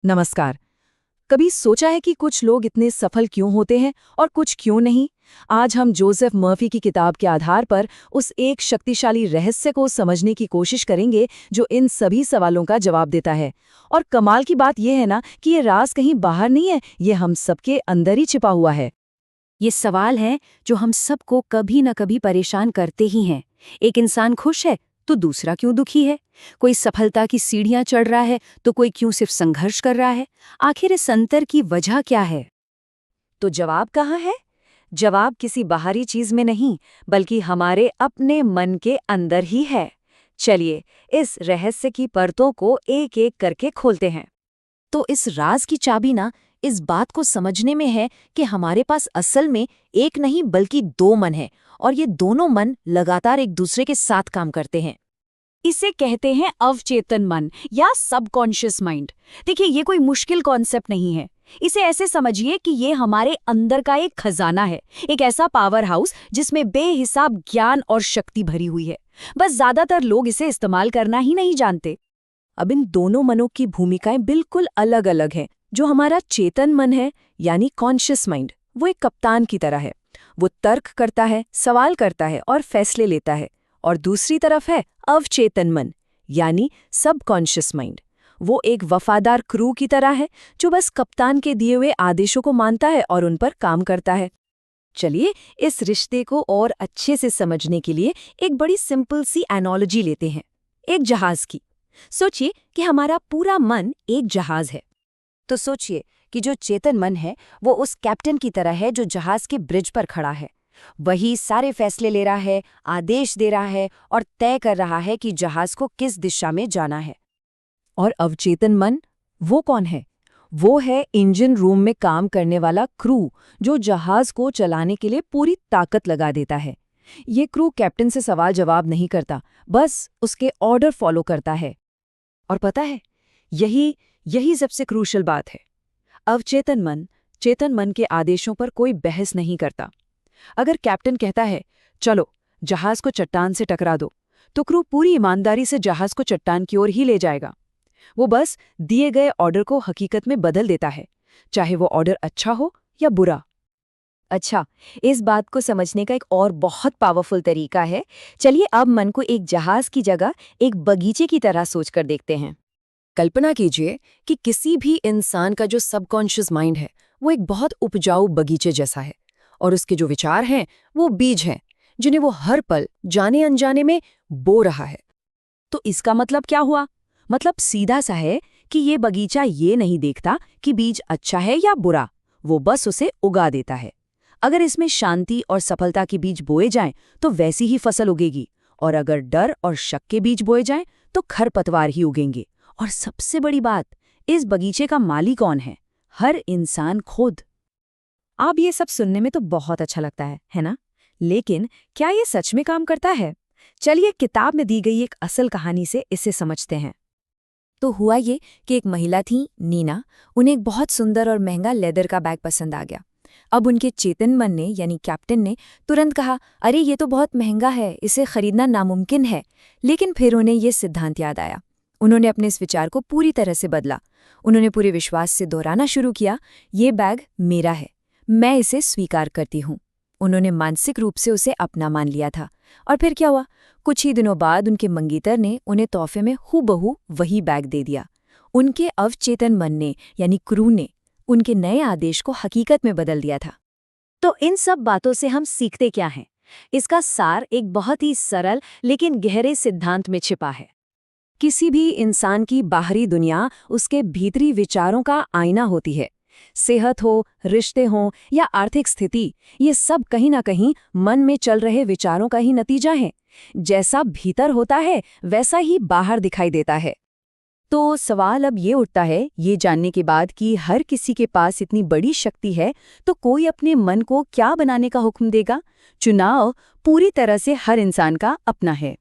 नमस्कार। कभी सोचा है कि कुछ लोग इतने सफल क्यों होते हैं और कुछ क्यों नहीं? आज हम जोसेफ मर्फी की किताब के आधार पर उस एक शक्तिशाली रहस्य को समझने की कोशिश करेंगे जो इन सभी सवालों का जवाब देता है। और कमाल की बात यह है ना कि ये राज कहीं बाहर नहीं है, ये हम सबके अंदर ही छिपा हुआ है। ये सवाल है जो हम सबको कभी न कभी परेशान करते ही हैं। एक इंसान खुश है तो दूसरा क्यों दुखी है? कोई सफलता की सीढ़ियां चढ़ रहा है तो कोई क्यों सिर्फ संघर्ष कर रहा है? आखिर इस अंतर की वजह क्या है? तो जवाब कहाँ है? जवाब किसी बाहरी चीज में नहीं, बल्कि हमारे अपने मन के अंदर ही है। चलिए, इस रहस्य की परतों को एक एक करके खोलते हैं। तो इस राज की चाबी ना इस बात को समझने में है कि हमारे पास असल में एक नहीं बल्कि दो मन है, और ये दोनों मन लगातार एक दूसरे के साथ काम करते हैं। इसे कहते हैं अवचेतन मन या सबकॉन्शियस माइंड। देखिए, ये कोई मुश्किल कॉन्सेप्ट नहीं है। इसे ऐसे समझिए कि ये हमारे अंदर का एक खजाना है, एक ऐसा पावर हाउस जिसमें बेहिसाब ज्ञान और शक्ति भरी हुई है। बस ज्यादातर लोग इसे इस्तेमाल करना ही नहीं जानते। अब इन दोनों मनों की भूमिकाएं बिल्कुल अलग अलग हैं। जो हमारा चेतन मन है, यानी कॉन्शियस माइंड, वो एक कप्तान की तरह है। वो तर्क करता है, सवाल करता है और फैसले लेता है। और दूसरी तरफ है अवचेतन मन, यानी सबकॉन्शियस माइंड। वो एक वफादार क्रू की तरह है जो बस कप्तान के दिए हुए आदेशों को मानता है और उन पर काम करता है। चलिए, इस रिश्ते को और अच्छे से समझने के लिए एक बड़ी सिंपल सी एनोलॉजी लेते हैं, एक जहाज की। सोचिए कि हमारा पूरा मन एक जहाज है। तो सोचिए कि जो चेतन मन है वो उस कैप्टन की तरह है जो जहाज के ब्रिज पर खड़ा है। वही सारे फैसले ले रहा है, आदेश दे रहा है और तय कर रहा है कि जहाज को किस दिशा में जाना है। और अवचेतन मन, वो कौन है? वो है इंजन रूम में काम करने वाला क्रू, जो जहाज को चलाने के लिए पूरी ताकत लगा देता है। ये क्रू कैप्टन से सवाल जवाब नहीं करता, बस उसके ऑर्डर फॉलो करता है। और पता है, यही यही सबसे क्रूशल बात है। अवचेतन मन चेतन मन के आदेशों पर कोई बहस नहीं करता। अगर कैप्टन कहता है, चलो जहाज को चट्टान से टकरा दो, तो क्रू पूरी ईमानदारी से जहाज को चट्टान की ओर ही ले जाएगा। वो बस दिए गए ऑर्डर को हकीकत में बदल देता है, चाहे वो ऑर्डर अच्छा हो या बुरा। अच्छा, इस बात को समझने का एक और बहुत पावरफुल तरीका है। चलिए अब मन को एक जहाज की जगह एक बगीचे की तरह सोचकर देखते हैं। कल्पना कीजिए कि किसी भी इंसान का जो सबकॉन्शियस माइंड है वो एक बहुत उपजाऊ बगीचे जैसा है, और उसके जो विचार हैं वो बीज हैं जिन्हें वो हर पल जाने अनजाने में बो रहा है। तो इसका मतलब क्या हुआ? मतलब सीधा सा है कि ये बगीचा ये नहीं देखता कि बीज अच्छा है या बुरा, वो बस उसे उगा देता है। अगर इसमें शांति और सफलता के बीज बोए जाएं तो वैसी ही फसल उगेगी, और अगर डर और शक के बीज बोए जाएं तो खरपतवार ही उगेंगे। और सबसे बड़ी बात, इस बगीचे का माली कौन है? हर इंसान खुद। अब ये सब सुनने में तो बहुत अच्छा लगता है ना? लेकिन क्या ये सच में काम करता है? चलिए किताब में दी गई एक असल कहानी से इसे समझते हैं। तो हुआ ये कि एक महिला थी, नीना। उन्हें एक बहुत सुंदर और महंगा लेदर का बैग पसंद आ गया। अब उनके चेतन मन ने यानी कैप्टन ने तुरंत कहा, अरे ये तो बहुत महंगा है, इसे खरीदना नामुमकिन है। लेकिन फिर उन्हें ये सिद्धांत याद आया। उन्होंने अपने इस विचार को पूरी तरह से बदला। उन्होंने पूरे विश्वास से दोहराना शुरू किया, ये बैग मेरा है, मैं इसे स्वीकार करती हूँ। उन्होंने मानसिक रूप से उसे अपना मान लिया था। और फिर क्या हुआ? कुछ ही दिनों बाद उनके मंगेतर ने उन्हें तोहफे में हूबहू वही बैग दे दिया। उनके अवचेतन मन ने यानी क्रू ने उनके नए आदेश को हकीकत में बदल दिया था। तो इन सब बातों से हम सीखते क्या हैं? इसका सार एक बहुत ही सरल लेकिन गहरे सिद्धांत में छिपा है। किसी भी इंसान की बाहरी दुनिया उसके भीतरी विचारों का आईना होती है। सेहत हो, रिश्ते हों या आर्थिक स्थिति, ये सब कहीं ना कहीं मन में चल रहे विचारों का ही नतीजा है। जैसा भीतर होता है वैसा ही बाहर दिखाई देता है। तो सवाल अब ये उठता है, ये जानने के बाद कि हर किसी के पास इतनी बड़ी शक्ति है, तो कोई अपने मन को क्या बनाने का हुक्म देगा? चुनाव पूरी तरह से हर इंसान का अपना है।